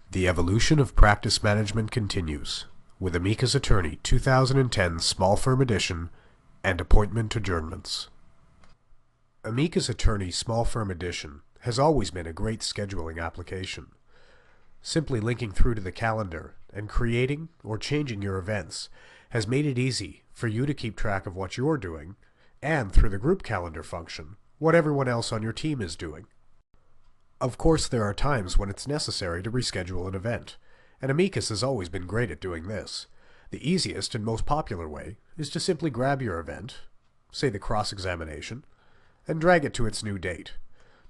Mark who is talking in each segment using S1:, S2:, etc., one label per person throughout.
S1: The evolution of practice management continues with Amicus Attorney 2010 Small Firm Edition and Appointment Adjournments. Amicus Attorney Small Firm Edition has always been a great scheduling application. Simply linking through to the calendar and creating or changing your events has made it easy for you to keep track of what you're doing, and through the group calendar function, what everyone else on your team is doing. Of course, there are times when it's necessary to reschedule an event, and Amicus has always been great at doing this. The easiest and most popular way is to simply grab your event, say the cross-examination, and drag it to its new date.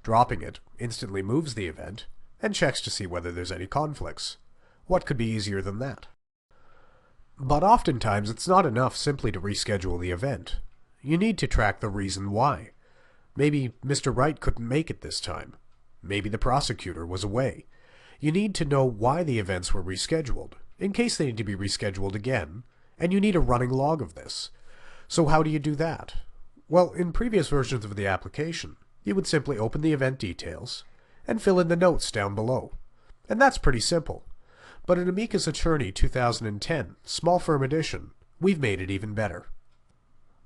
S1: Dropping it instantly moves the event and checks to see whether there's any conflicts. What could be easier than that? But oftentimes it's not enough simply to reschedule the event. You need to track the reason why. Maybe Mr. Wright couldn't make it this time. Maybe the prosecutor was away. You need to know why the events were rescheduled, in case they need to be rescheduled again, and you need a running log of this. So how do you do that? Well, in previous versions of the application, you would simply open the event details and fill in the notes down below. And that's pretty simple. But in Amicus Attorney 2010 Small Firm Edition, we've made it even better.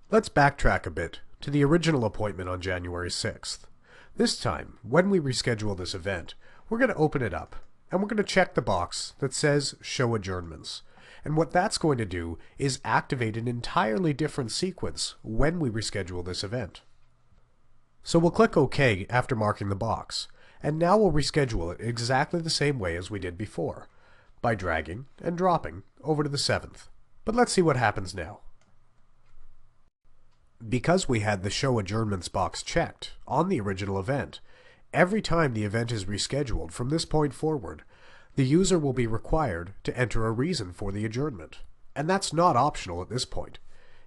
S1: Let's backtrack a bit to the original appointment on January 6th. This time, when we reschedule this event, we're going to open it up, and we're going to check the box that says Show Adjournments. And what that's going to do is activate an entirely different sequence when we reschedule this event. So we'll click OK after marking the box, and now we'll reschedule it exactly the same way as we did before, by dragging and dropping over to the 7th. But let's see what happens now. Because we had the Show Adjournments box checked on the original event, every time the event is rescheduled from this point forward, the user will be required to enter a reason for the adjournment. And that's not optional at this point.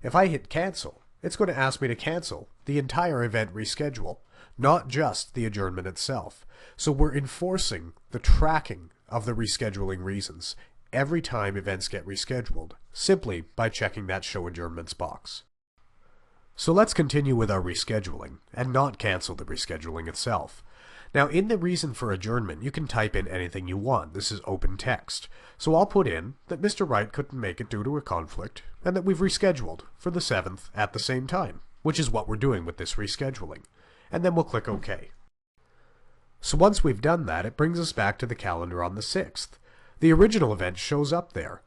S1: If I hit cancel, it's going to ask me to cancel the entire event reschedule, not just the adjournment itself. So we're enforcing the tracking of the rescheduling reasons every time events get rescheduled, simply by checking that Show Adjournments box. So let's continue with our rescheduling, and not cancel the rescheduling itself. Now in the reason for adjournment, you can type in anything you want. This is open text. So I'll put in that Mr. Wright couldn't make it due to a conflict, and that we've rescheduled for the 7th at the same time, which is what we're doing with this rescheduling. And then we'll click OK. So once we've done that, it brings us back to the calendar on the 6th. The original event shows up there.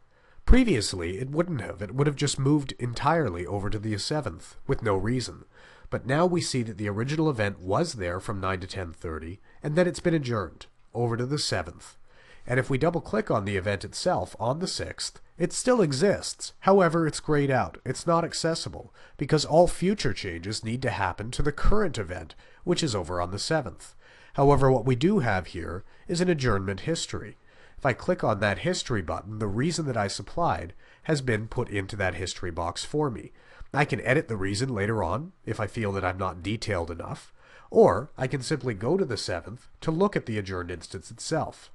S1: Previously, it wouldn't have. It would have just moved entirely over to the 7th, with no reason. But now we see that the original event was there from 9 to 10:30, and then it's been adjourned over to the 7th. And if we double-click on the event itself on the 6th, it still exists. However, it's grayed out. It's not accessible, because all future changes need to happen to the current event, which is over on the 7th. However, what we do have here is an adjournment history. If I click on that history button, the reason that I supplied has been put into that history box for me. I can edit the reason later on if I feel that I'm not detailed enough, or I can simply go to the 7th to look at the adjourned instance itself.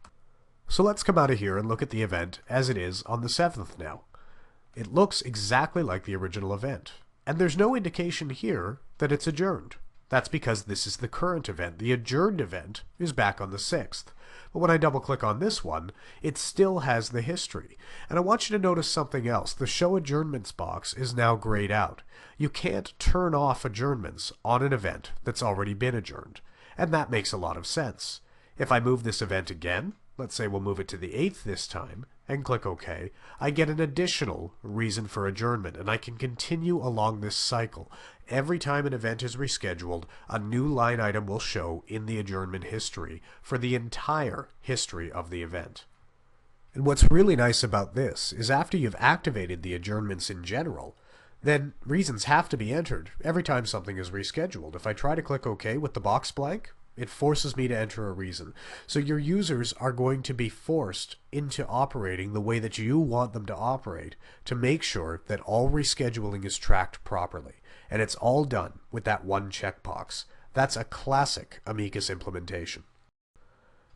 S1: So let's come out of here and look at the event as it is on the 7th now. It looks exactly like the original event, and there's no indication here that it's adjourned. That's because this is the current event. The adjourned event is back on the 6th. But when I double-click on this one, it still has the history. And I want you to notice something else. The Show Adjournments box is now grayed out. You can't turn off adjournments on an event that's already been adjourned. And that makes a lot of sense. If I move this event again, let's say we'll move it to the 8th this time, and click OK, I get an additional reason for adjournment, and I can continue along this cycle. Every time an event is rescheduled, a new line item will show in the adjournment history for the entire history of the event. And what's really nice about this is after you've activated the adjournments in general, then reasons have to be entered every time something is rescheduled. If I try to click OK with the box blank, it forces me to enter a reason. So your users are going to be forced into operating the way that you want them to operate to make sure that all rescheduling is tracked properly. And it's all done with that one checkbox. That's a classic Amicus implementation.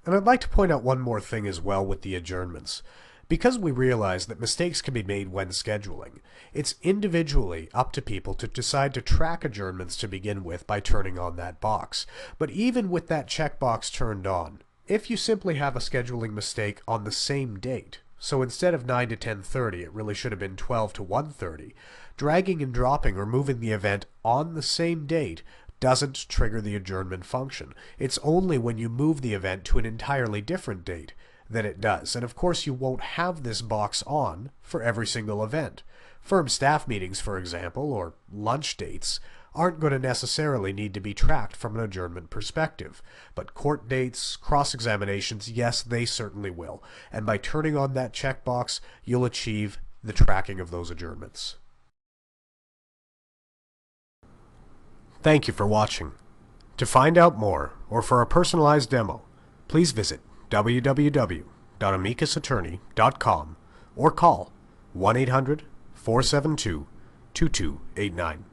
S1: And I'd like to point out one more thing as well with the adjournments. Because we realize that mistakes can be made when scheduling, it's individually up to people to decide to track adjournments to begin with by turning on that box. But even with that checkbox turned on, If you simply have a scheduling mistake on the same date, so instead of 9 to 10:30 it really should have been 12 to 1:30, dragging and dropping or moving the event on the same date doesn't trigger the adjournment function. It's only when you move the event to an entirely different date that it does. And of course you won't have this box on for every single event. Firm staff meetings, for example, or lunch dates, aren't going to necessarily need to be tracked from an adjournment perspective. But court dates, cross-examinations, yes, they certainly will. And by turning on that checkbox, you'll achieve the tracking of those adjournments. Thank you for watching. To find out more, or for a personalized demo, please visit www.amicusattorney.com or call 1-800-472-2289.